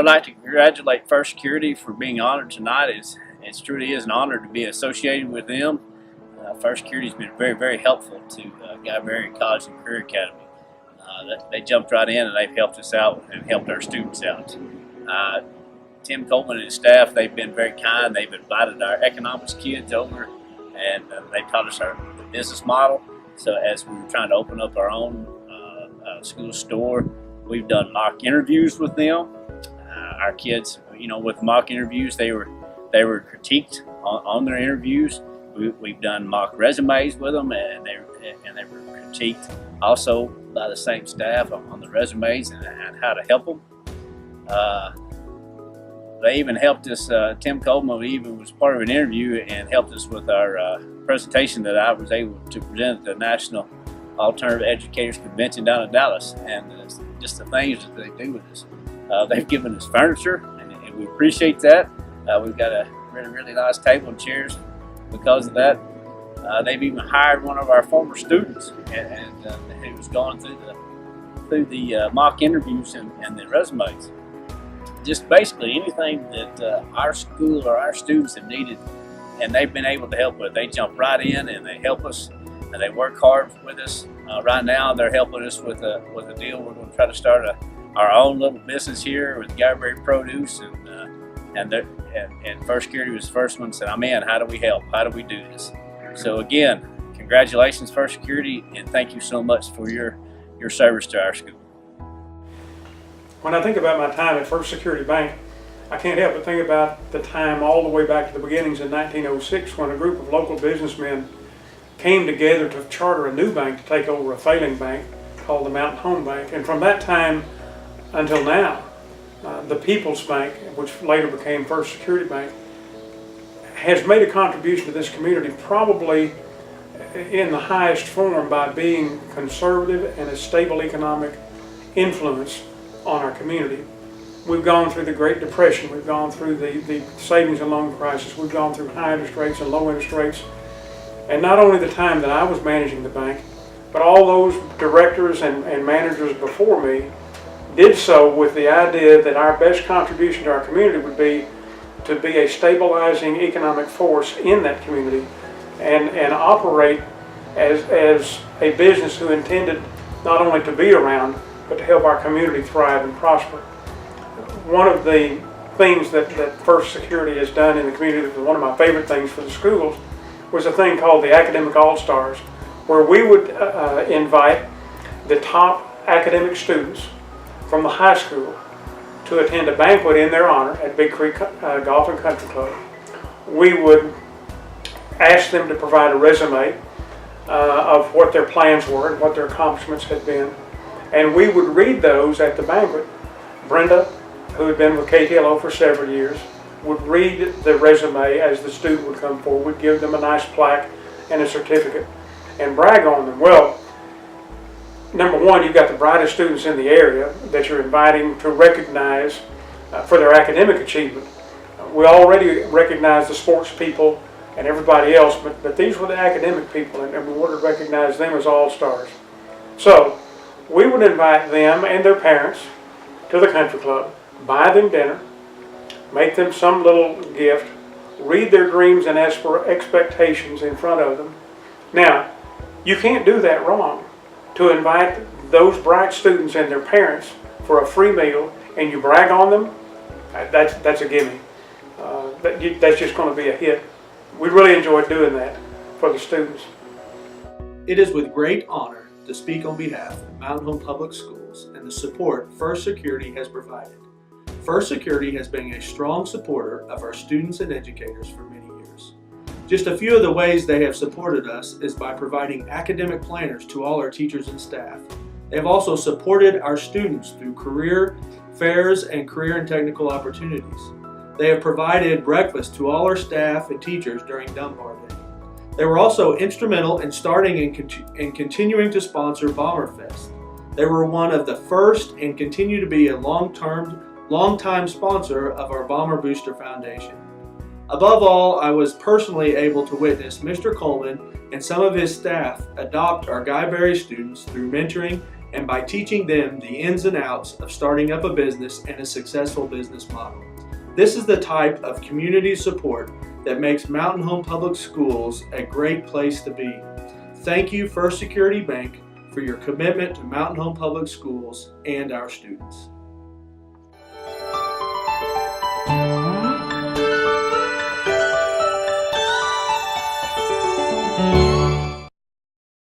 I'd like to congratulate First Security for being honored tonight. It truly is an honor to be associated with them. First Security has been very, very helpful to Guy Berry College and Career Academy. They jumped right in and they've helped us out and helped our students out. Tim Coleman and his staff, they've been very kind. They've invited our economics kids over and they taught us the business model. So as we were trying to open up our own school store, we've done mock interviews with them. Our kids, with mock interviews, they were critiqued on their interviews. We've done mock resumes with them, and they were critiqued also by the same staff on the resumes and how to help them. They even helped us. Tim Coleman even was part of an interview and helped us with our presentation that I was able to present at the National Alternative Educators Convention down in Dallas, and just the things that they do with us. They've given us furniture, and we appreciate that. We've got a really, really nice table and chairs because of that. They've even hired one of our former students, and he was going through the mock interviews and the resumes. Just basically anything that our school or our students have needed, and they've been able to help with. They jump right in and they help us, and they work hard with us. Right now, they're helping us with a deal. We're going to try to start our own little business here with Guy Berry Produce, and First Security was the first one. Said, "I'm in. How do we help? How do we do this?" So again, congratulations, First Security, and thank you so much for your service to our school. When I think about my time at First Security Bank, I can't help but think about the time all the way back to the beginnings in 1906 when a group of local businessmen came together to charter a new bank to take over a failing bank called the Mountain Home Bank. And from that time until now, the People's Bank, which later became First Security Bank, has made a contribution to this community probably in the highest form by being conservative and a stable economic influence on our community. We've gone through the Great Depression, we've gone through the savings and loan crisis, we've gone through high interest rates and low interest rates. And not only the time that I was managing the bank, but all those directors and managers before me did so with the idea that our best contribution to our community would be to be a stabilizing economic force in that community and operate as a business who intended not only to be around, but to help our community thrive and prosper. One of the things that First Security has done in the community, one of my favorite things for the schools, was a thing called the Academic All-Stars, where we would invite the top academic students from the high school to attend a banquet in their honor at Big Creek Golf and Country Club. We would ask them to provide a resume of what their plans were and what their accomplishments had been, and we would read those at the banquet. Brenda, who had been with KTLO for several years, would read the resume as the student would come forward, give them a nice plaque and a certificate, and brag on them. Well, number one, you've got the brightest students in the area that you're inviting to recognize for their academic achievement. We already recognize the sports people and everybody else, but these were the academic people, and we wanted to recognize them as all-stars. So we would invite them and their parents to the country club, buy them dinner, make them some little gift, read their dreams and expectations in front of them. Now, you can't do that wrong. To invite those bright students and their parents for a free meal and you brag on them, that's a gimme. That's just going to be a hit. We really enjoyed doing that for the students. It is with great honor to speak on behalf of Mountain Home Public Schools and the support First Security has provided. First Security has been a strong supporter of our students and educators for many years. Just a few of the ways they have supported us is by providing academic planners to all our teachers and staff. They have also supported our students through career fairs and career and technical opportunities. They have provided breakfast to all our staff and teachers during Dunbar Day. They were also instrumental in starting and continuing to sponsor Bomber Fest. They were one of the first and continue to be a long-time sponsor of our Bomber Booster Foundation. Above all, I was personally able to witness Mr. Coleman and some of his staff adopt our Guy Berry students through mentoring and by teaching them the ins and outs of starting up a business and a successful business model. This is the type of community support that makes Mountain Home Public Schools a great place to be. Thank you, First Security Bank, for your commitment to Mountain Home Public Schools and our students.